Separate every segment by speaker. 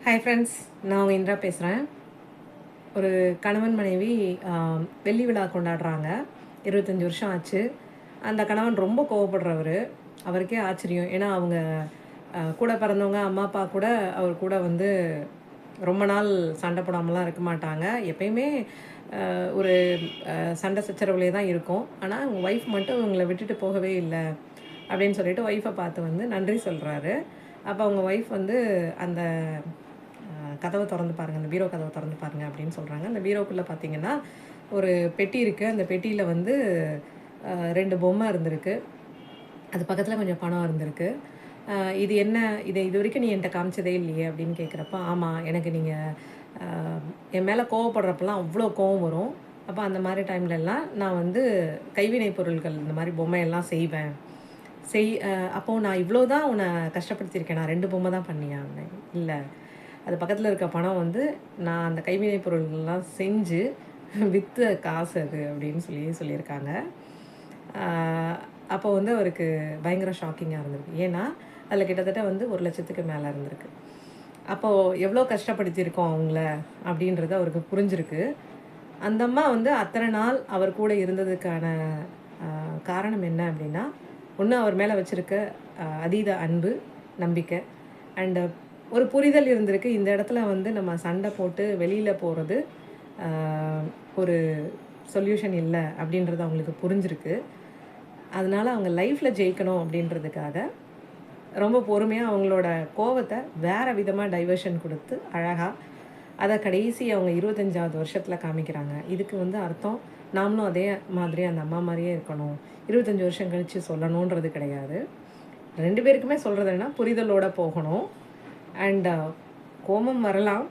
Speaker 1: Hi friends, நான் உங்கள் இந்திரா பேசுகிறேன். ஒரு கணவன் மனைவி வெள்ளி விழா கொண்டாடுறாங்க. 25 வருஷம் ஆச்சு. அந்த கணவன் ரொம்ப கோவப்படுறவர். அவருக்கே ஆச்சரியம். ஏன்னா அவங்க கூட பிறந்தவங்க அம்மா அப்பா கூட அவர் கூட வந்து ரொம்ப நாள் சண்டை போடாமலாம் இருக்க மாட்டாங்க. எப்பயுமே ஒரு சண்டை சச்சரவுலேயே தான் இருக்கும். ஆனால் அவங்க ஒய்ஃப் மட்டும் இவங்கள விட்டுட்டு போகவே இல்லை அப்படின்னு சொல்லிட்டு ஒய்ஃபை பார்த்து வந்து நன்றி சொல்கிறாரு. அப்போ அவங்க ஒய்ஃப் வந்து அந்த கதவை திறந்து பாருங்கள், அந்த பீரோ கதவை திறந்து பாருங்கள் அப்படின்னு சொல்கிறாங்க. அந்த பீரோக்குள்ளே பார்த்தீங்கன்னா ஒரு பெட்டி இருக்குது. அந்த பெட்டியில் வந்து 2 பொம்மை இருந்திருக்கு. அது பக்கத்தில் கொஞ்சம் பணம் இருந்திருக்கு. இது என்ன, இதை இது வரைக்கும் நீ என்கிட்ட காமிச்சதே இல்லையே அப்படின்னு கேட்குறப்ப, ஆமாம், எனக்கு நீங்கள் என் மேலே கோவப்படுறப்பெல்லாம் அவ்வளோ கோவம் வரும். அப்போ அந்த மாதிரி டைம்லலாம் நான் வந்து கைவினை பொருட்கள் இந்த மாதிரி பொம்மையெல்லாம் செய்வேன். அப்போது நான் இவ்வளோ தான் உன்னை கஷ்டப்படுத்தியிருக்கேன், நான் 2 பொம்மை தான் பண்ணியா? இல்லை, அது பக்கத்தில் இருக்க பணம் வந்து நான் அந்த கைவினை பொருள்கள்லாம் செஞ்சு விற்ற காசு அது அப்படின்னு சொல்லியிருக்காங்க. அப்போ வந்து அவருக்கு பயங்கர ஷாக்கிங்காக இருந்திருக்கு. ஏன்னா அதில் கிட்டத்தட்ட வந்து 1,00,000க்கு மேலே இருந்திருக்கு. அப்போது எவ்வளோ கஷ்டப்படுத்தியிருக்கோம் அவங்கள அப்படின்றது அவருக்கு புரிஞ்சிருக்கு. அந்த அம்மா வந்து அத்தனை நாள் அவர் கூட இருந்ததுக்கான காரணம் என்ன அப்படின்னா, ஒன்று அவர் மேலே வச்சுருக்க அதீத அன்பு, நம்பிக்கை அண்டு ஒரு புரிதல் இருந்திருக்கு. இந்த இடத்துல வந்து நம்ம சண்டை போட்டு வெளியில் போகிறது ஒரு சொல்யூஷன் இல்லை அப்படின்றது அவங்களுக்கு புரிஞ்சிருக்கு. அதனால் அவங்க லைஃப்பில் ஜெயிக்கணும் அப்படின்றதுக்காக ரொம்ப பொறுமையாக அவங்களோட கோவத்தை வேறு விதமாக டைவர்ஷன் கொடுத்து அழகாக அதை கடைசி அவங்க 25வது வருஷத்தில் காமிக்கிறாங்க. இதுக்கு வந்து அர்த்தம் நாமளும் அதே மாதிரி அந்த அம்மா மாதிரியே இருக்கணும், 25 வருஷம் கழித்து சொல்லணுன்றது கிடையாது. 2 பேருக்குமே சொல்கிறது என்ன, புரிதலோடு போகணும். அண்ட் கோபம் வரலாம்,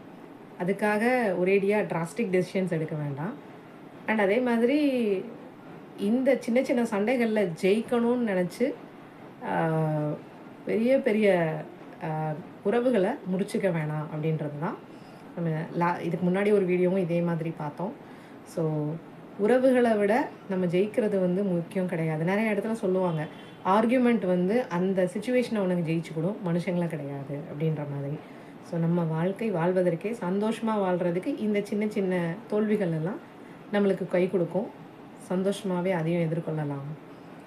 Speaker 1: அதுக்காக ஒரேடியாக ட்ராஸ்டிக் டெசிஷன்ஸ் எடுக்க வேண்டாம். அண்ட் அதே மாதிரி இந்த சின்ன சின்ன சண்டைகளில் ஜெயிக்கணும்னு நினச்சி பெரிய பெரிய உறவுகளை முடிச்சுக்க வேணாம் அப்படின்றது தான். நம்ம இதுக்கு முன்னாடி ஒரு வீடியோவும் இதே மாதிரி பார்த்தோம். ஸோ உறவுகளை விட நம்ம ஜெயிக்கிறது வந்து முக்கியம் கிடையாது. நிறைய இடத்துல சொல்லுவாங்க, ஆர்கியூமெண்ட் வந்து அந்த சிச்சுவேஷனை உனக்கு ஜெயிச்சுக்கூடும், மனுஷங்கள கிடையாது அப்படின்ற மாதிரி. ஸோ நம்ம வாழ்க்கை வாழ்வதற்கே, சந்தோஷமாக வாழ்கிறதுக்கு இந்த சின்ன சின்ன தோல்விகள் எல்லாம் நம்மளுக்கு கை கொடுக்கும். சந்தோஷமாகவே அதையும் எதிர்கொள்ளலாம்.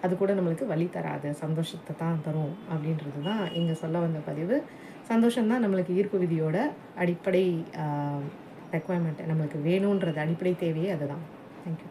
Speaker 1: அது கூட நம்மளுக்கு வழி தராது, சந்தோஷத்தை தான் தரும் அப்படின்றது தான் இங்கே சொல்ல வந்த பதிவு. சந்தோஷம்தான் நம்மளுக்கு ஈர்ப்பு விதியோட அடிப்படை ரெக்குவயர்மெண்ட், நம்மளுக்கு வேணுன்றது அடிப்படை தேவையே அதுதான். தேங்க்யூ.